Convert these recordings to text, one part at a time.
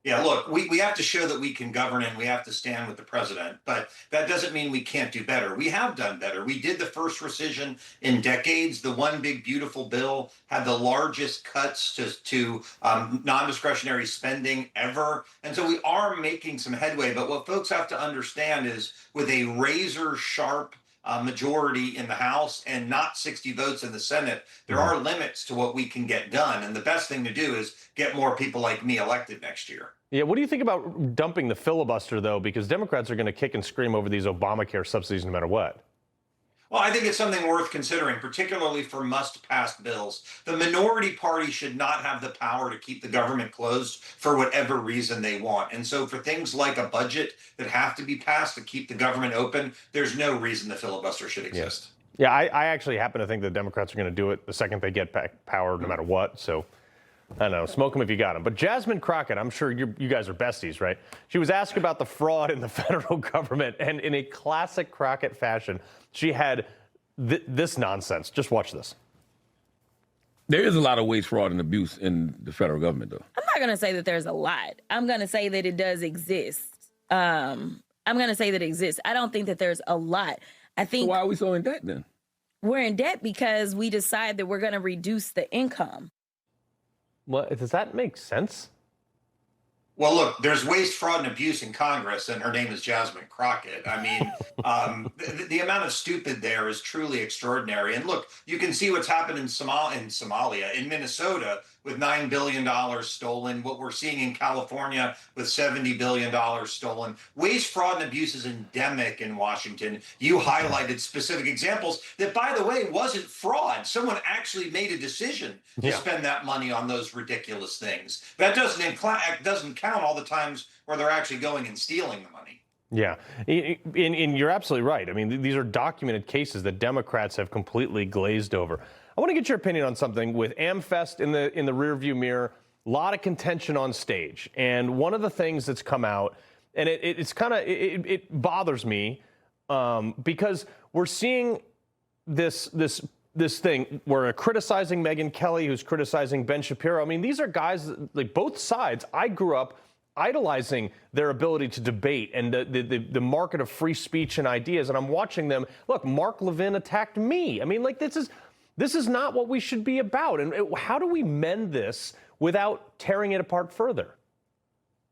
Yeah, look, we have to show that we can govern and we have to stand with the president, but that doesn't mean we can't do better. We have done better. We did the first rescission in decades. The one big beautiful bill had the largest cuts to non-discretionary spending ever. And so we are making some headway. But what folks have to understand is with a razor sharp majority in the House and not 60 votes in the Senate, there are limits to what we can get done. And the best thing to do is get more people like me elected next year. Yeah, what do you think about dumping the filibuster, though? Because Democrats are going to kick and scream over these Obamacare subsidies no matter what. Well, I think it's something worth considering, particularly for must-pass bills. The minority party should not have the power to keep the government closed for whatever reason they want. And so for things like a budget that have to be passed to keep the government open, there's no reason the filibuster should exist. Yeah, I actually happen to think the Democrats are going to do it the second they get back power, no matter what. So I don't know, smoke them if you got them. But Jasmine Crockett, I'm sure you guys are besties, right? She was asked about the fraud in the federal government, and in a classic Crockett fashion, she had this nonsense. Just watch this. There is a lot of waste, fraud, and abuse in the federal government, though. I'm not going to say that there's a lot. I'm going to say that it does exist. I'm going to say that it exists. I don't think that there's a lot. I think. So why are we so in debt then? We're in debt because we decide that we're going to reduce the income. Well, does that make sense? Well, look, there's waste, fraud, and abuse in Congress, and her name is Jasmine Crockett. I mean, the amount of stupid there is truly extraordinary. And look, you can see what's happened in Somalia, in Minnesota, with $9 billion stolen, what we're seeing in California with $70 billion stolen. Waste, fraud, and abuse is endemic in Washington. You highlighted specific examples that, by the way, wasn't fraud. Someone actually made a decision to spend that money on those ridiculous things. That doesn't count all the times where they're actually going and stealing the money. Yeah, and you're absolutely right. I mean, these are documented cases that Democrats have completely glazed over. I want to get your opinion on something with AmFest in the rearview mirror. A lot of contention on stage, and one of the things that's come out, and it bothers me because we're seeing this thing where we're criticizing Megyn Kelly, who's criticizing Ben Shapiro. I mean, these are guys like both sides. I grew up idolizing their ability to debate and the market of free speech and ideas, and I'm watching them. Look, Mark Levin attacked me. I mean, like this is not what we should be about. And how do we mend this without tearing it apart further?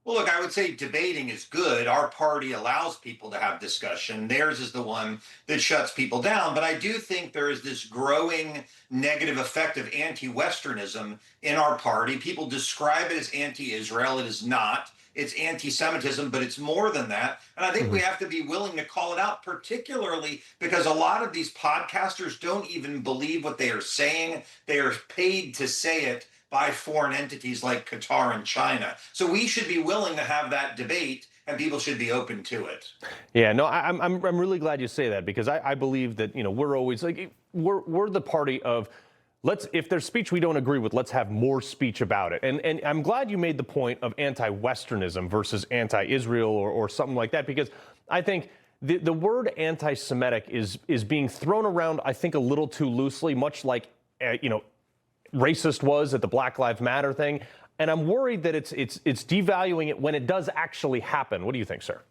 Well, look, I would say debating is good. Our party allows people to have discussion. Theirs is the one that shuts people down. But I do think there is this growing negative effect of anti-Westernism in our party. People describe it as anti-Israel. It is not. It's anti-Semitism, but it's more than that. And I think we have to be willing to call it out, particularly because a lot of these podcasters don't even believe what they are saying. They are paid to say it by foreign entities like Qatar and China. So we should be willing to have that debate, and people should be open to it. Yeah, no, I'm really glad you say that, because I believe that, you know, we're always like, we're the party of, if there's speech we don't agree with, let's have more speech about it. And I'm glad you made the point of anti-Westernism versus anti-Israel or something like that, because I think the word anti-Semitic is being thrown around, I think, a little too loosely, much like, racist was at the Black Lives Matter thing. And I'm worried that it's devaluing it when it does actually happen. What do you think, sir?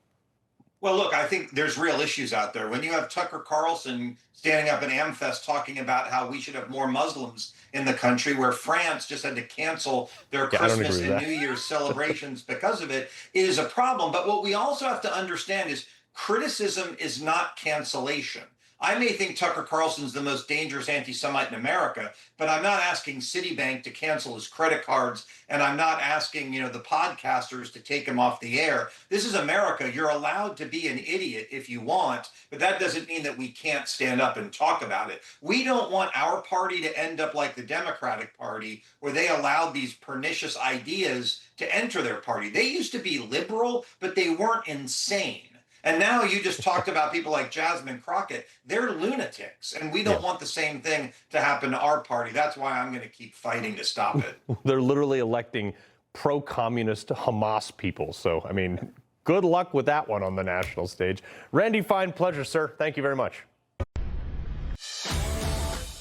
Well, look, I think there's real issues out there. When you have Tucker Carlson standing up in AmFest talking about how we should have more Muslims in the country, where France just had to cancel their Christmas and New Year's celebrations because of it, it is a problem. But what we also have to understand is criticism is not cancellation. I may think Tucker Carlson's the most dangerous anti-Semite in America, but I'm not asking Citibank to cancel his credit cards, and I'm not asking, the podcasters to take him off the air. This is America. You're allowed to be an idiot if you want, but that doesn't mean that we can't stand up and talk about it. We don't want our party to end up like the Democratic Party, where they allowed these pernicious ideas to enter their party. They used to be liberal, but they weren't insane. And now you just talked about people like Jasmine Crockett. They're lunatics, and we don't want the same thing to happen to our party. That's why I'm going to keep fighting to stop it. They're literally electing pro-communist Hamas people. So, I mean, good luck with that one on the national stage. Randy Fine, pleasure, sir. Thank you very much.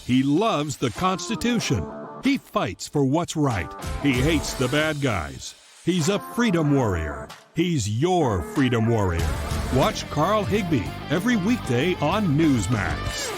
He loves the Constitution. He fights for what's right. He hates the bad guys. He's a freedom warrior. He's your freedom warrior. Watch Carl Higbie every weekday on Newsmax.